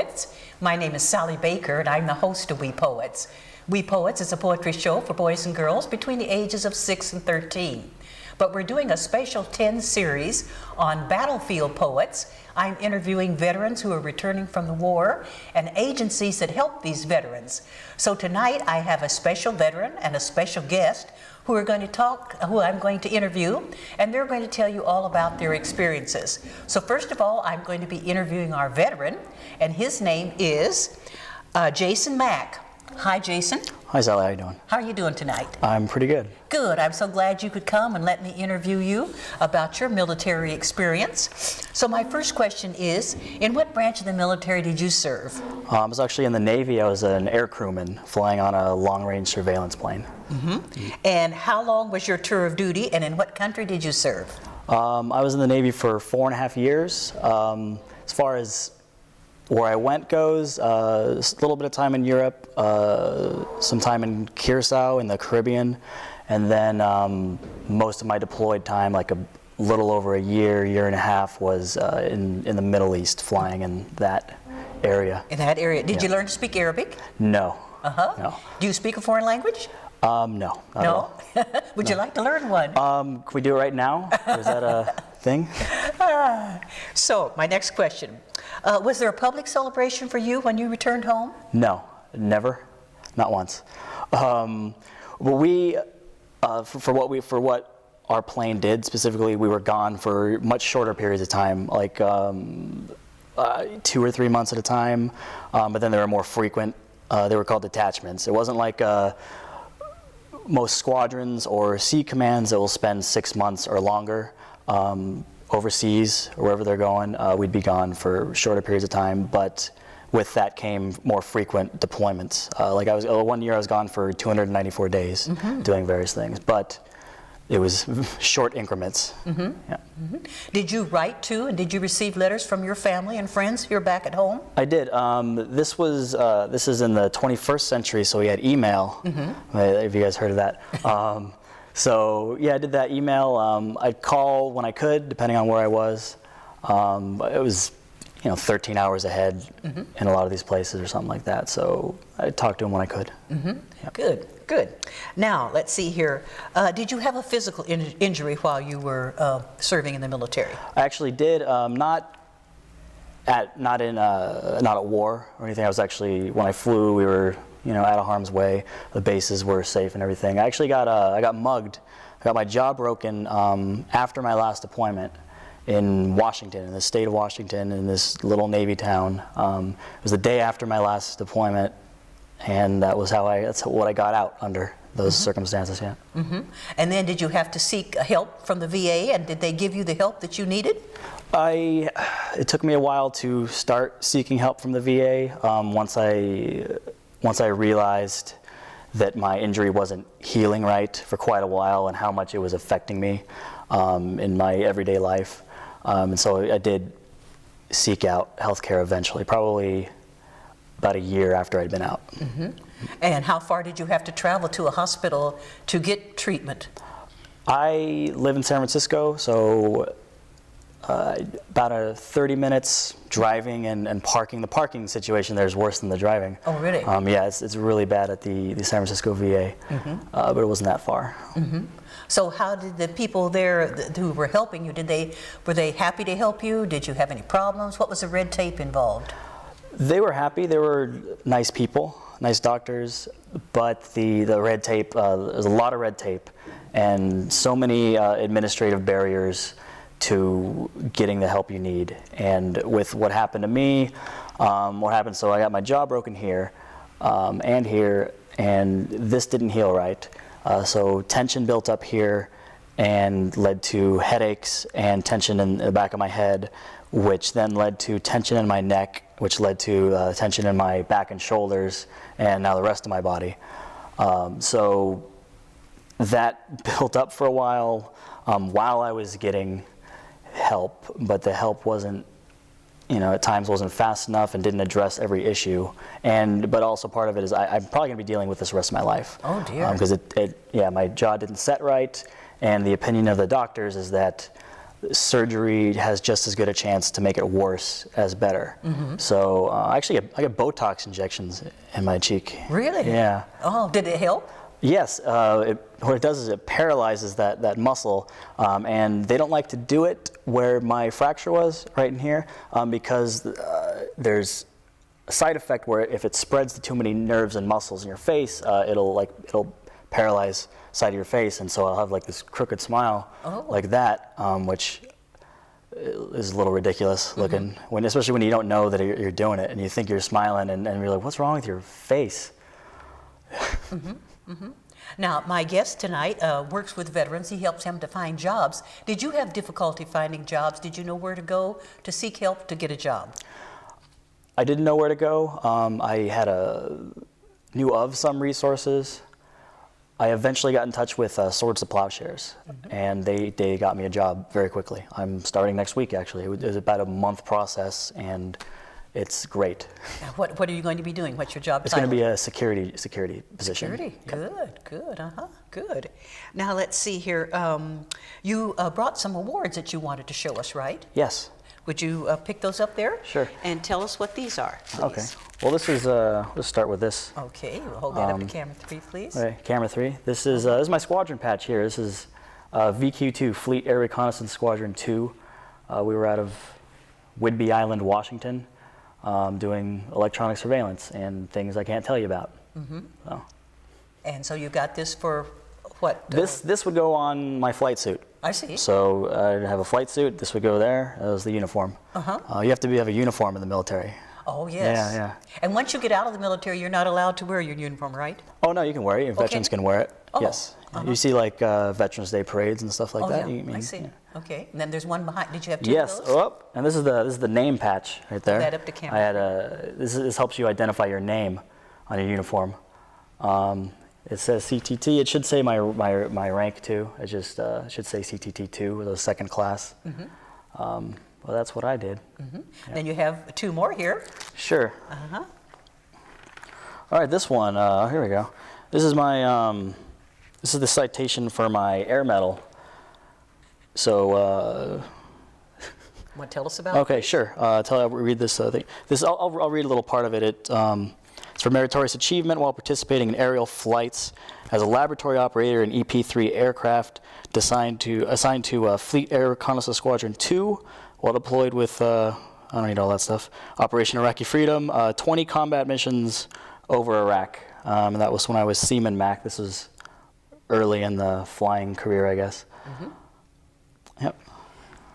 Poets. My name is Sally Baker, and I'm the host of We Poets. We Poets is a poetry show for boys and girls between the ages of 6 and 13. But we're doing a special 10 series on battlefield poets. I'm interviewing veterans who are returning from the war and agencies that help these veterans. So tonight I have a special veteran and a special guest who I'm going to interview, and they're going to tell you all about their experiences. So first of all, I'm going to be interviewing our veteran, and his name is Jason Mack. Hi, Jason. Hi, Sally. How you doing? How are you doing tonight? I'm pretty good. Good. I'm so glad you could come and let me interview you about your military experience. So my first question is, in what branch of the military did you serve? I was actually in the Navy. I was an air crewman flying on a long-range surveillance plane. Mm-hmm. And how long was your tour of duty, and in what country did you serve? I was in the Navy for 4.5 years. As far as where I went goes, a little bit of time in Europe, some time in Curacao in the Caribbean, and then most of my deployed time, like a little over a year and a half, was in the Middle East, flying in that area. In that area. Did you learn to speak Arabic? No. Uh-huh. No. Do you speak a foreign language? No. Not at all. Would you like to learn one? Can we do it right now? Is that a thing? So, my next question. Was there a public celebration for you when you returned home? No, never, not once. Well, for what our plane did specifically, we were gone for much shorter periods of time, like 2 or 3 months at a time. But then they were more frequent. They were called detachments. It wasn't like most squadrons or sea commands that will spend 6 months or longer overseas or wherever they're going. We'd be gone for shorter periods of time, but with that came more frequent deployments. Like 1 year I was gone for 294 days doing various things, but it was short increments. Mm-hmm. Yeah. Mm-hmm. Did you write to and did you receive letters from your family and friends here back at home? I did. This is in the 21st century, so we had email. If you guys heard of that. So yeah, I did that email. I'd call when I could, depending on where I was. It was 13 hours ahead in a lot of these places or something like that. So I talked to them when I could. Yep. Good. Now, let's see here. Did you have a physical injury while you were serving in the military? I actually did. Not at war or anything. I was actually, when I flew, we were out of harm's way. The bases were safe and everything. I actually I got mugged. I got my jaw broken after my last deployment in Washington, in the state of Washington, in this little Navy town. It was the day after my last deployment, and that's what I got out under those circumstances. Yeah. And then did you have to seek help from the VA, and did they give you the help that you needed? It took me a while to start seeking help from the VA. Once I realized that my injury wasn't healing right for quite a while and how much it was affecting me in my everyday life. And so I did seek out healthcare eventually, probably about a year after I'd been out. And how far did you have to travel to a hospital to get treatment? I live in San Francisco, so about 30 minutes driving and parking. The parking situation there is worse than the driving. Oh, really? Yeah, it's really bad at the San Francisco VA, but it wasn't that far. So how did the people there who were helping you, were they happy to help you? Did you have any problems? What was the red tape involved? They were happy. They were nice people, nice doctors, but the red tape, there's a lot of red tape and so many administrative barriers to getting the help you need. And with what happened to me, so I got my jaw broken here and here, and this didn't heal right. So tension built up here and led to headaches and tension in the back of my head, which then led to tension in my neck, which led to tension in my back and shoulders, and now the rest of my body. So that built up for a while I was getting help, but the help wasn't, at times wasn't fast enough and didn't address every issue. But also part of it is I'm probably going to be dealing with this the rest of my life. Oh dear. Because my jaw didn't set right, and the opinion of the doctors is that surgery has just as good a chance to make it worse as better. So I get Botox injections in my cheek. Really? Yeah. Oh, did it help? Yes, what it does is it paralyzes that muscle, and they don't like to do it where my fracture was, right in here, because there's a side effect where if it spreads to too many nerves and muscles in your face, it'll paralyze side of your face, and so I'll have like this crooked smile like that, which is a little ridiculous looking, especially when you don't know that you're doing it, and you think you're smiling, and you're like, what's wrong with your face? Now, my guest tonight works with veterans. He helps them to find jobs. Did you have difficulty finding jobs? Did you know where to go to seek help to get a job? I didn't know where to go. I knew of some resources. I eventually got in touch with Swords to Plowshares, and they got me a job very quickly. I'm starting next week, actually. It was about a month process, and it's great. Now, what are you going to be doing? What's your job It's title? going to be a security position. Security. Good. Good. Now, let's see here. You brought some awards that you wanted to show us, right? Yes. Would you pick those up there? Sure. And tell us what these are, please. Okay. Well, this is, let's start with this. Okay, we'll hold that up to camera 3, please. Okay, camera 3. This is my squadron patch here. This is VQ2, Fleet Air Reconnaissance Squadron 2. We were out of Whidbey Island, Washington, doing electronic surveillance and things I can't tell you about. So. And so you got this for what? This would go on my flight suit. I see. So I'd have a flight suit. This would go there. That was the uniform. You have to have a uniform in the military. Oh, yes. Yeah. And once you get out of the military, you're not allowed to wear your uniform, right? Oh, no, you can wear it. Veterans can wear it. Oh, yes. You see like Veterans Day parades and stuff like that. Yeah, I see. Yeah. Okay. And then there's one behind. Did you have two Yes. of those? Oh, and this is the name patch right there. Hold that up to camera. I had this helps you identify your name on your uniform. It says CTT. It should say my rank too. It just should say CTT 2 with a second class. Well, that's what I did. Yeah. Then you have two more here. Sure. All right, this one. Here we go. This is my. This is the citation for my air medal. So. Want to tell us about? Okay, sure. I'll read this thing. I'll read a little part of it. It's for meritorious achievement while participating in aerial flights as a laboratory operator in EP-3 aircraft assigned to Fleet Air Reconnaissance Squadron 2 while deployed with, I don't need all that stuff, Operation Iraqi Freedom, 20 combat missions over Iraq. And that was when I was Seaman Mack. This was early in the flying career, I guess. Yep.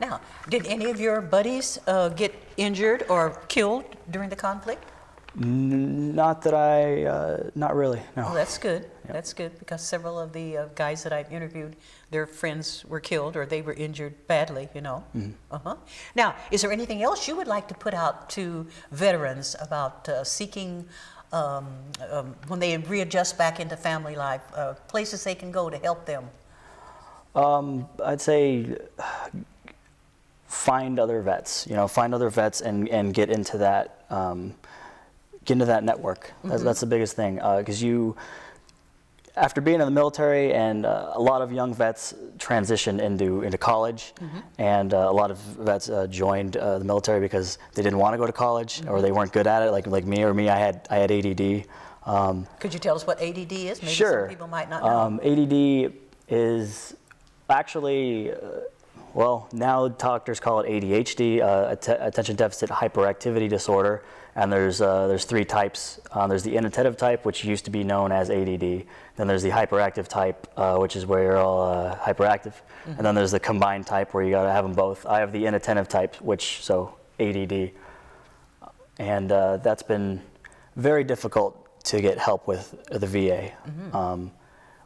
Now, did any of your buddies get injured or killed during the conflict? Not really, no. Oh, that's good. Yep. That's good, because several of the guys that I've interviewed, their friends were killed or they were injured badly, you know. Now, is there anything else you would like to put out to veterans about seeking, when they readjust back into family life, places they can go to help them? I'd say find other vets, and get into that. Get into that network. That's the biggest thing, because after being in the military, and a lot of young vets transition into college, and a lot of vets joined the military because they didn't want to go to college or they weren't good at it, like me. I had ADD. Could you tell us what ADD is? Maybe sure. Some people might not know. ADD is actually, well, now doctors call it ADHD, attention deficit hyperactivity disorder. And there's 3 types. There's the inattentive type, which used to be known as ADD. Then there's the hyperactive type, which is where you're all hyperactive. And then there's the combined type, where you gotta have them both. I have the inattentive type, so ADD. And that's been very difficult to get help with the VA,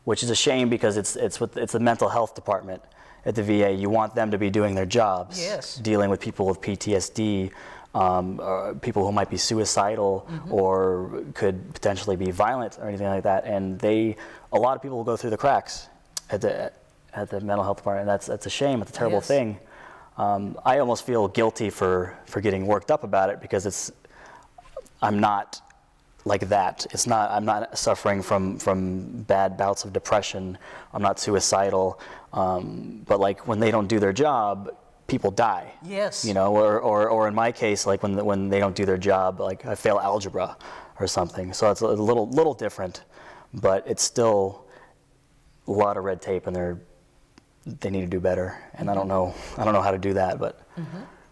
which is a shame, because it's the mental health department at the VA. You want them to be doing their jobs, yes, dealing with people with PTSD. Or people who might be suicidal or could potentially be violent or anything like that, and a lot of people will go through the cracks at the mental health department. And that's a shame. It's a terrible thing. I almost feel guilty for getting worked up about it, because I'm not like that. I'm not suffering from bad bouts of depression. I'm not suicidal. But like when they don't do their job, people die. Yes. You know, or in my case, like when they don't do their job, like I fail algebra or something. So it's a little different, but it's still a lot of red tape, and they need to do better. And I don't know how to do that, but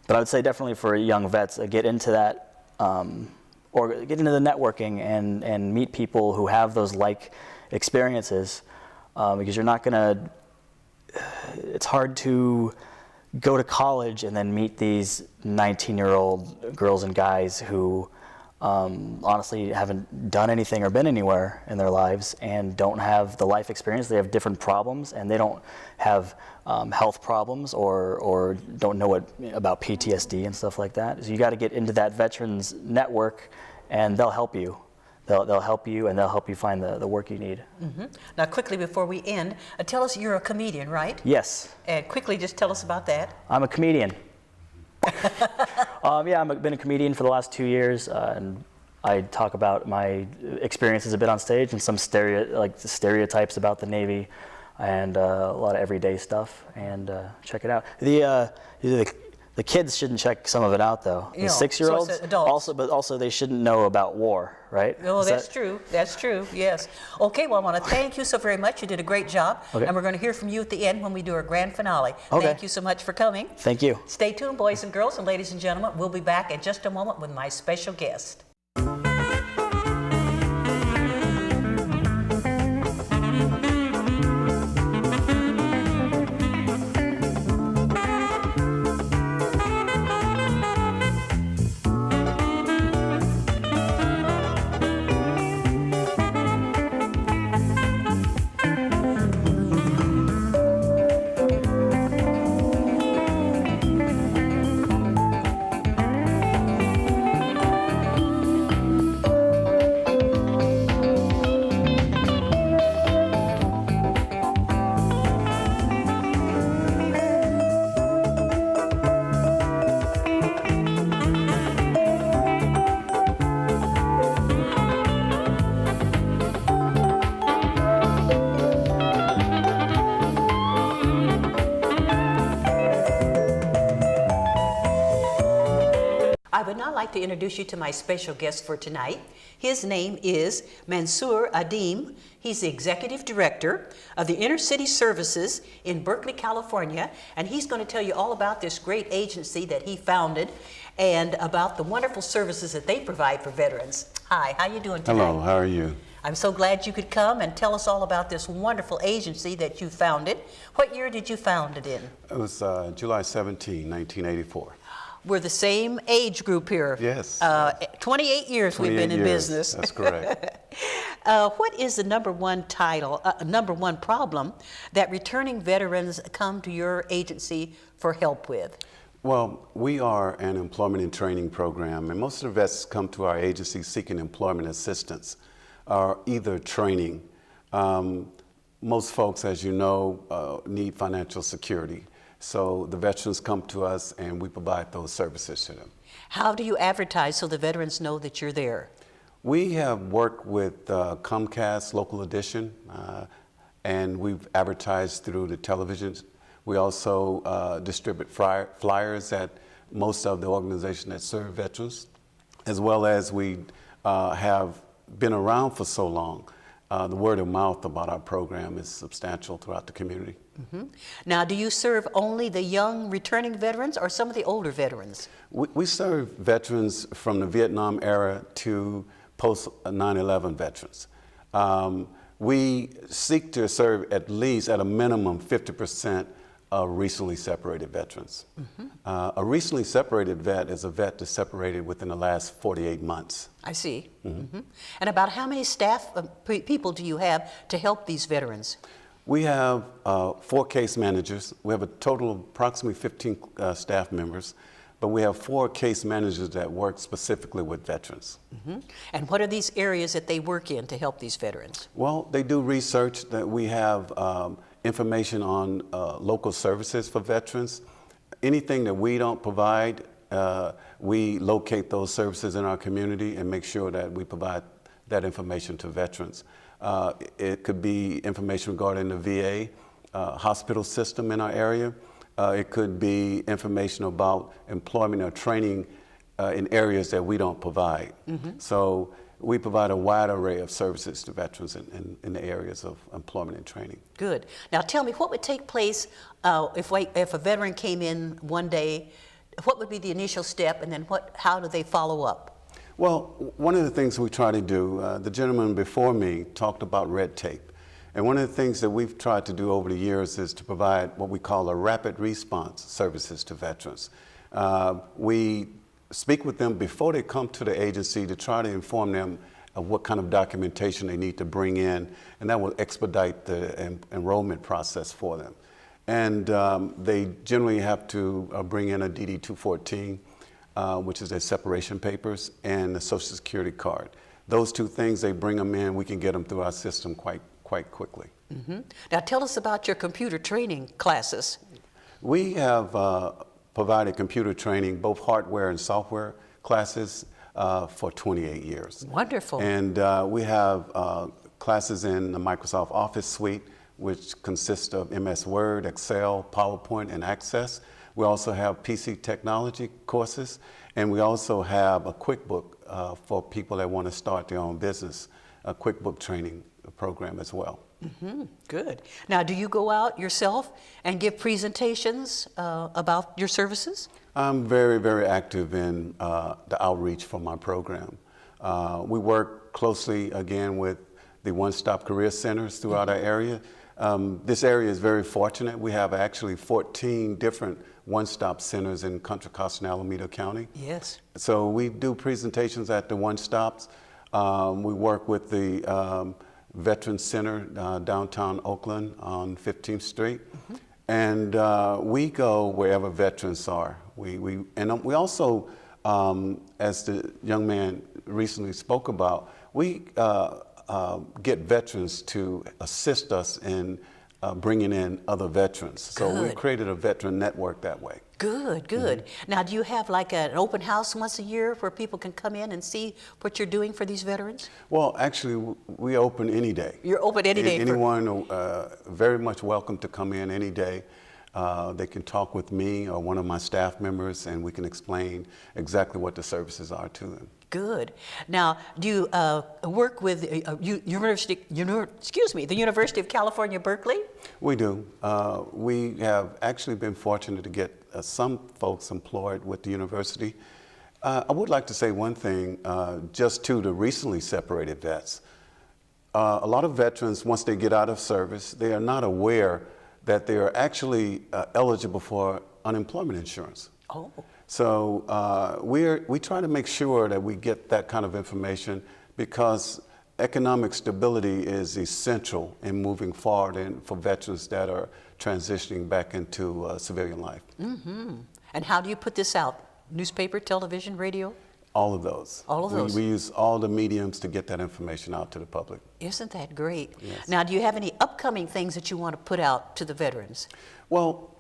I would say definitely for young vets, get into that, or get into the networking and meet people who have those like experiences, because you're not gonna. It's hard to go to college and then meet these 19-year-old girls and guys who honestly haven't done anything or been anywhere in their lives and don't have the life experience. They have different problems, and they don't have health problems or don't know about PTSD and stuff like that. So you got to get into that veterans network, and they'll help you. They'll help you, and they'll help you find the work you need. Now, quickly before we end, tell us, you're a comedian, right? Yes. And quickly, just tell us about that. I'm a comedian. Yeah, I've been a comedian for the last 2 years, and I talk about my experiences a bit on stage and some stereotypes about the Navy, and a lot of everyday stuff. And check it out. The kids shouldn't check some of it out, though. The 6-year-olds, so it's adults. also they shouldn't know about war, right? Oh, that's true. That's true. Yes. Okay. Well, I want to thank you so very much. You did a great job, and we're going to hear from you at the end when we do our grand finale. Okay. Thank you so much for coming. Thank you. Stay tuned, boys and girls, and ladies and gentlemen. We'll be back in just a moment with my special guest. I would now like to introduce you to my special guest for tonight. His name is Mansour Id-deem. He's the Executive Director of the Inner City Services in Berkeley, California, and he's going to tell you all about this great agency that he founded and about the wonderful services that they provide for veterans. Hi, how you doing tonight? Hello, how are you? I'm so glad you could come and tell us all about this wonderful agency that you founded. What year did you found it in? It was July 17, 1984. We're the same age group here. Yes. 28 years we've been in business. That's correct. What is the number one problem that returning veterans come to your agency for help with? Well, we are an employment and training program, and most of the vets come to our agency seeking employment assistance or either training. Most folks, as you know, need financial security. So the veterans come to us and we provide those services to them. How do you advertise so the veterans know that you're there? We have worked with Comcast Local Edition, and we've advertised through the television. We also distribute flyers at most of the organizations that serve veterans, as well as we have been around for so long. The word of mouth about our program is substantial throughout the community. Now, do you serve only the young returning veterans or some of the older veterans? We serve veterans from the Vietnam era to post 9/11 veterans. We seek to serve at least at a minimum 50% of recently separated veterans. A recently separated vet is a vet that's separated within the last 48 months. I see. And about how many staff people do you have to help these veterans? We have 4 case managers. We have a total of approximately 15 staff members, but we have 4 case managers that work specifically with veterans. And what are these areas that they work in to help these veterans? Well, they do research. That we have information on local services for veterans. Anything that we don't provide, we locate those services in our community and make sure that we provide that information to veterans. It could be information regarding the VA hospital system in our area. It could be information about employment or training in areas that we don't provide. So we provide a wide array of services to veterans in the areas of employment and training. Good. Now tell me, what would take place if a veteran came in one day? What would be the initial step, and then how do they follow up? Well, one of the things we try to do, the gentleman before me talked about red tape. And one of the things that we've tried to do over the years is to provide what we call a rapid response services to veterans. We speak with them before they come to the agency to try to inform them of what kind of documentation they need to bring in, and that will expedite the enrollment process for them. And they generally have to bring in a DD-214, which is their separation papers, and the Social Security card. Those two things, they bring them in, we can get them through our system quite quickly. Now tell us about your computer training classes. We have provided computer training, both hardware and software classes, for 28 years. Wonderful. And we have classes in the Microsoft Office suite, which consists of MS Word, Excel, PowerPoint, and Access. We also have PC technology courses, and we also have a QuickBook for people that want to start their own business, a QuickBook training program as well. Good. Now, do you go out yourself and give presentations about your services? I'm very, very active in the outreach for my program. We work closely, again, with the one-stop career centers throughout our area. This area is very fortunate. We have actually 14 different one-stop centers in Contra Costa and Alameda County. Yes. So we do presentations at the one-stops. We work with the Veterans Center downtown Oakland on 15th Street. And we go wherever veterans are. We also, as the young man recently spoke about, we get veterans to assist us in bringing in other veterans. So we've created a veteran network that way. Good, good. Now, do you have like an open house once a year where people can come in and see what you're doing for these veterans? Well, actually, we open any day. You're open any day. Anyone very much welcome to come in any day. They can talk with me or one of my staff members, and we can explain exactly what the services are to them. Good. Now, do you work with the University of California, Berkeley? We do. We have actually been fortunate to get some folks employed with the university. I would like to say one thing, just to the recently separated vets. A lot of veterans, once they get out of service, they are not aware that they are actually eligible for unemployment insurance. Oh. So we try to make sure that we get that kind of information, because economic stability is essential in moving forward and for veterans that are transitioning back into civilian life. And how do you put this out? Newspaper, television, radio? All of those. All of those. We use all the mediums to get that information out to the public. Isn't that great? Yes. Now, do you have any upcoming things that you want to put out to the veterans? Well,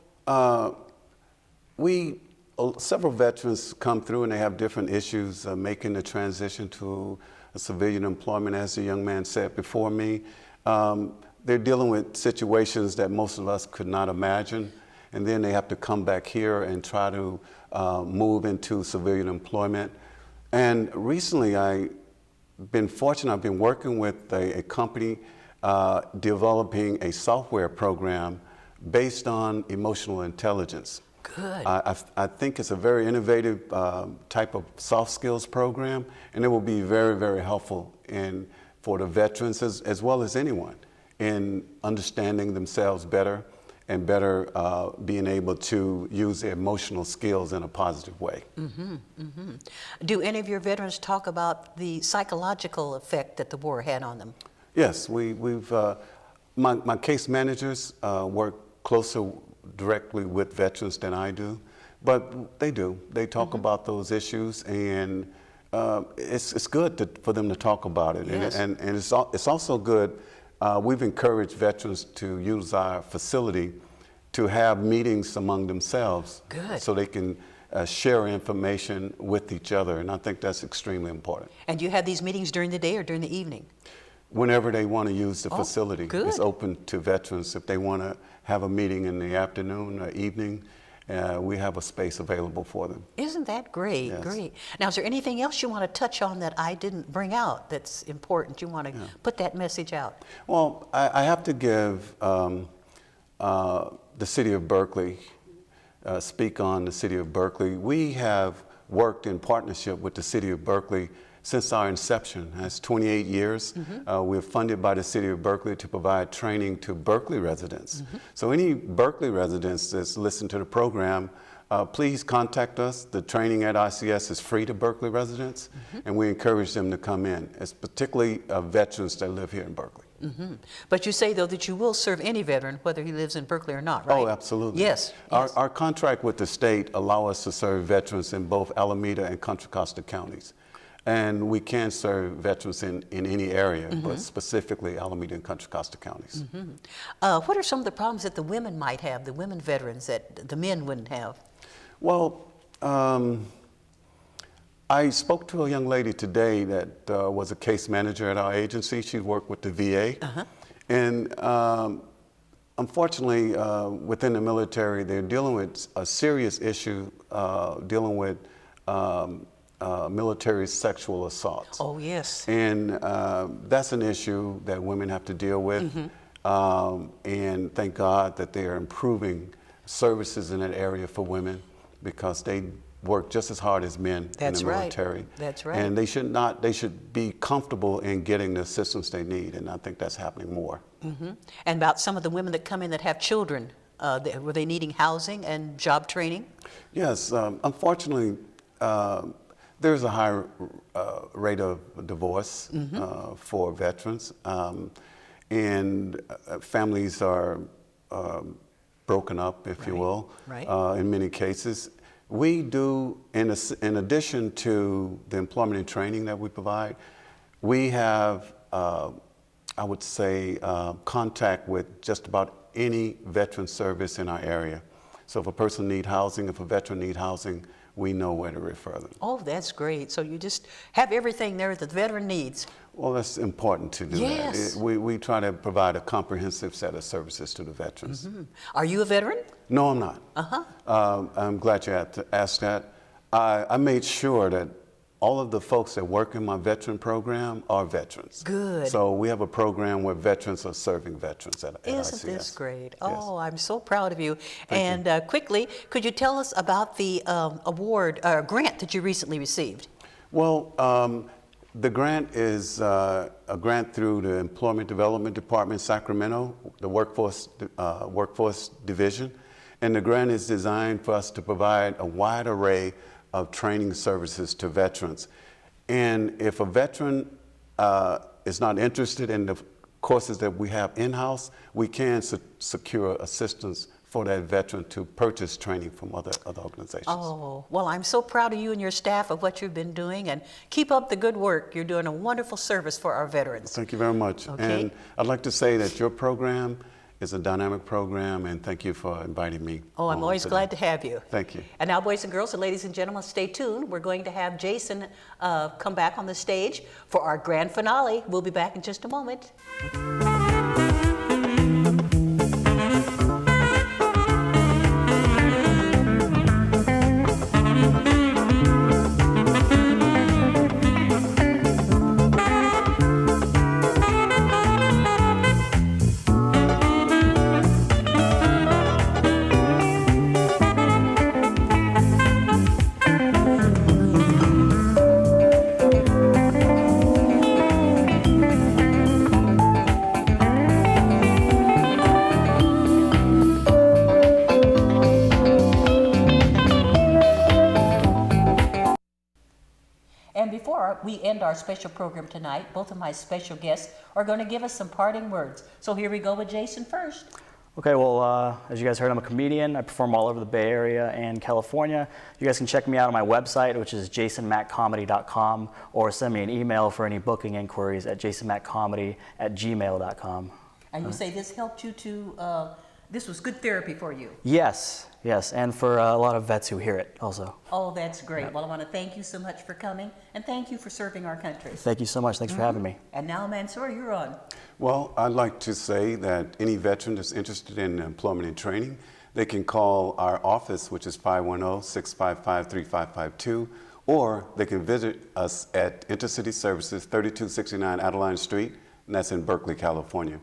several veterans come through and they have different issues making the transition to a civilian employment. As the young man said before me, they're dealing with situations that most of us could not imagine, and then they have to come back here and try to move into civilian employment. And recently I've been fortunate, I've been working with a company developing a software program based on emotional intelligence. Good. I think it's a very innovative type of soft skills program, and it will be very, very helpful for the veterans as well as anyone in understanding themselves better and better being able to use their emotional skills in a positive way. Do any of your veterans talk about the psychological effect that the war had on them? Yes, my case managers work closer directly with veterans than I do, but they do. They talk about those issues, and it's good for them to talk about it. Yes. And it's also good. We've encouraged veterans to use our facility to have meetings among themselves. Good. So they can share information with each other, and I think that's extremely important. And do you have these meetings during the day or during the evening? whenever they want to use the facility. good. It's open to veterans. If they want to have a meeting in the afternoon or evening, we have a space available for them. Isn't that great? Yes. Great. Now, is there anything else you want to touch on that I didn't bring out that's important? You want to put that message out? Well, I have to give the city of Berkeley, speak on the city of Berkeley. We have worked in partnership with the city of Berkeley since our inception. That's 28 years. We're funded by the city of Berkeley to provide training to Berkeley residents. So any Berkeley residents that's listened to the program, please contact us. The training at ICS is free to Berkeley residents, and we encourage them to come in. It's particularly veterans that live here in Berkeley. But you say, though, that you will serve any veteran, whether he lives in Berkeley or not, right? Oh, absolutely. Yes. Our contract with the state allow us to serve veterans in both Alameda and Contra Costa counties. And we can serve veterans in any area, but specifically Alameda and Contra Costa counties. What are some of the problems that the women might have, the women veterans that the men wouldn't have? Well, I spoke to a young lady today that was a case manager at our agency. She worked with the VA. And unfortunately, within the military, they're dealing with a serious issue dealing with military sexual assault. Oh, yes. And that's an issue that women have to deal with. And thank God that they are improving services in that area for women, because they work just as hard as men in the military. That's right. And they should be comfortable in getting the assistance they need, and I think that's happening more. And about some of the women that come in that have children, were they needing housing and job training? Yes, unfortunately, there's a high rate of divorce for veterans, and families are broken up, if you will, in many cases. We do, in addition to the employment and training that we provide, we have, I would say, contact with just about any veteran service in our area. So if a person needs housing, if a veteran needs housing, we know where to refer them. Oh, that's great. So you just have everything there that the veteran needs. Well, that's important to do that. We try to provide a comprehensive set of services to the veterans. Are you a veteran? No, I'm not. I'm glad you asked that. I made sure that all of the folks that work in my veteran program are veterans. Good. So we have a program where veterans are serving veterans at ICS. Isn't this great? Oh, I'm so proud of you. And quickly, could you tell us about the grant that you recently received? Well, the grant is a grant through the Employment Development Department, Sacramento, the workforce division. And the grant is designed for us to provide a wide array of training services to veterans. And if a veteran is not interested in the courses that we have in-house, we can secure assistance for that veteran to purchase training from other organizations. Oh, well, I'm so proud of you and your staff of what you've been doing, and keep up the good work. You're doing a wonderful service for our veterans. Thank you very much. Okay. And I'd like to say that your program is a dynamic program, and thank you for inviting me. Oh, I'm always today. glad to have you. Thank you. And now, boys and girls, and ladies and gentlemen, stay tuned. We're going to have Jason come back on the stage for our grand finale. We'll be back in just a moment. And before we end our special program tonight, both of my special guests are going to give us some parting words. So here we go with Jason first. Okay, well, as you guys heard, I'm a comedian. I perform all over the Bay Area and California. You guys can check me out on my website, which is jasonmackcomedy.com, or send me an email for any booking inquiries at jasonmackcomedy@gmail.com. And you say this helped you to this was good therapy for you. Yes, yes, and for a lot of vets who hear it also. Oh, that's great. Well, I want to thank you so much for coming, and thank you for serving our country. Thank you so much. Thanks for having me. And now, Mansour, you're on. Well, I'd like to say that any veteran that's interested in employment and training, they can call our office, which is 510-655-3552, or they can visit us at Intercity Services, 3269 Adeline Street, and that's in Berkeley, California.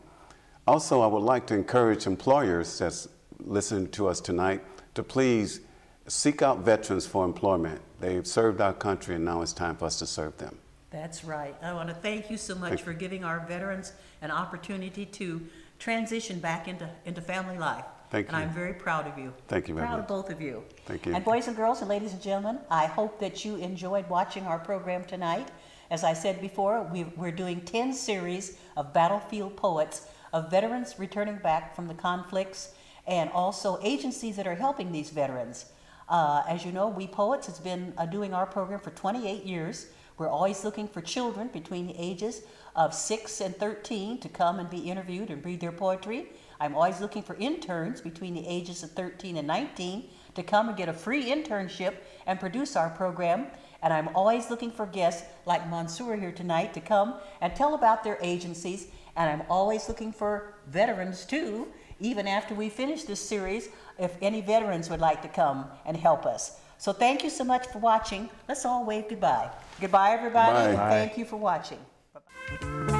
Also, I would like to encourage employers that's listening to us tonight to please seek out veterans for employment. They've served our country, and now it's time for us to serve them. That's right. I want to thank you so much for giving our veterans an opportunity to transition back into family life. Thank you. And I'm very proud of you. Thank you very proud much. of both of you. Thank you. And boys and girls and ladies and gentlemen, I hope that you enjoyed watching our program tonight. As I said before, we're doing 10 series of battlefield poets of veterans returning back from the conflicts and also agencies that are helping these veterans. As you know, We Poets has been doing our program for 28 years. We're always looking for children between the ages of 6 and 13 to come and be interviewed and read their poetry. I'm always looking for interns between the ages of 13 and 19 to come and get a free internship and produce our program. And I'm always looking for guests like Mansour here tonight to come and tell about their agencies. And I'm always looking for veterans too, even after we finish this series, if any veterans would like to come and help us. So thank you so much for watching. Let's all wave goodbye. Goodbye, everybody. Bye. And thank you for watching. Bye-bye.